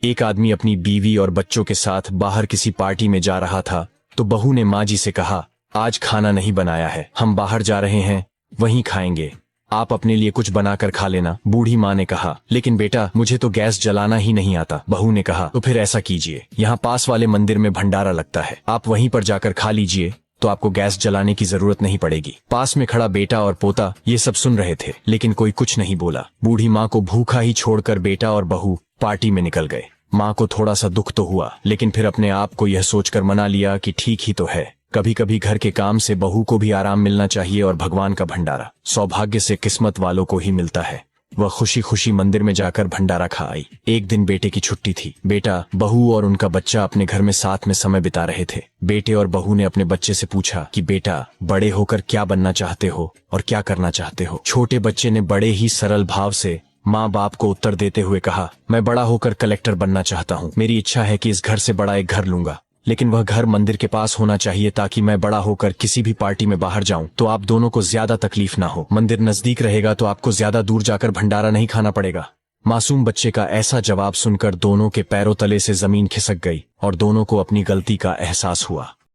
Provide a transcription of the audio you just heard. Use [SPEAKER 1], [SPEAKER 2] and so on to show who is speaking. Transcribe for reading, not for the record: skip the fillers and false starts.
[SPEAKER 1] एक आदमी अपनी बीवी और बच्चों के साथ बाहर किसी पार्टी में जा रहा था तो बहू ने माँ जी से कहा, आज खाना नहीं बनाया है, हम बाहर जा रहे हैं, वहीं खाएंगे, आप अपने लिए कुछ बनाकर खा लेना। बूढ़ी माँ ने कहा, लेकिन बेटा मुझे तो गैस जलाना ही नहीं आता। बहू ने कहा, तो फिर ऐसा कीजिए, यहाँ पास वाले मंदिर में भंडारा लगता है, आप वहीं पर जाकर खा लीजिए, तो आपको गैस जलाने की जरूरत नहीं पड़ेगी। पास में खड़ा बेटा और पोता ये सब सुन रहे थे, लेकिन कोई कुछ नहीं बोला। बूढ़ी माँ को भूखा ही छोड़कर बेटा और बहू पार्टी में निकल गए। माँ को थोड़ा सा दुख तो हुआ, लेकिन फिर अपने आप को यह सोचकर मना लिया कि ठीक ही तो है, कभी कभी घर के काम से बहू को भी आराम मिलना चाहिए और भगवान का भंडारा सौभाग्य से किस्मत वालों को ही मिलता है। वह खुशी खुशी मंदिर में जाकर भंडारा खा आई। एक दिन बेटे की छुट्टी थी। बेटा, बहू और उनका बच्चा अपने घर में साथ में समय बिता रहे थे। बेटे और बहू ने अपने बच्चे से पूछा कि बेटा, बड़े होकर क्या बनना चाहते हो और क्या करना चाहते हो? छोटे बच्चे ने बड़े ही सरल भाव से माँ बाप को उत्तर देते हुए कहा, मैं बड़ा होकर कलेक्टर बनना चाहता हूँ। मेरी इच्छा है कि इस घर से बड़ा एक घर लूंगा, लेकिन वह घर मंदिर के पास होना चाहिए ताकि मैं बड़ा होकर किसी भी पार्टी में बाहर जाऊं तो आप दोनों को ज्यादा तकलीफ ना हो। मंदिर नजदीक रहेगा तो आपको ज्यादा दूर जाकर भंडारा नहीं खाना पड़ेगा। मासूम बच्चे का ऐसा जवाब सुनकर दोनों के पैरों तले से जमीन खिसक गई और दोनों को अपनी गलती का एहसास हुआ।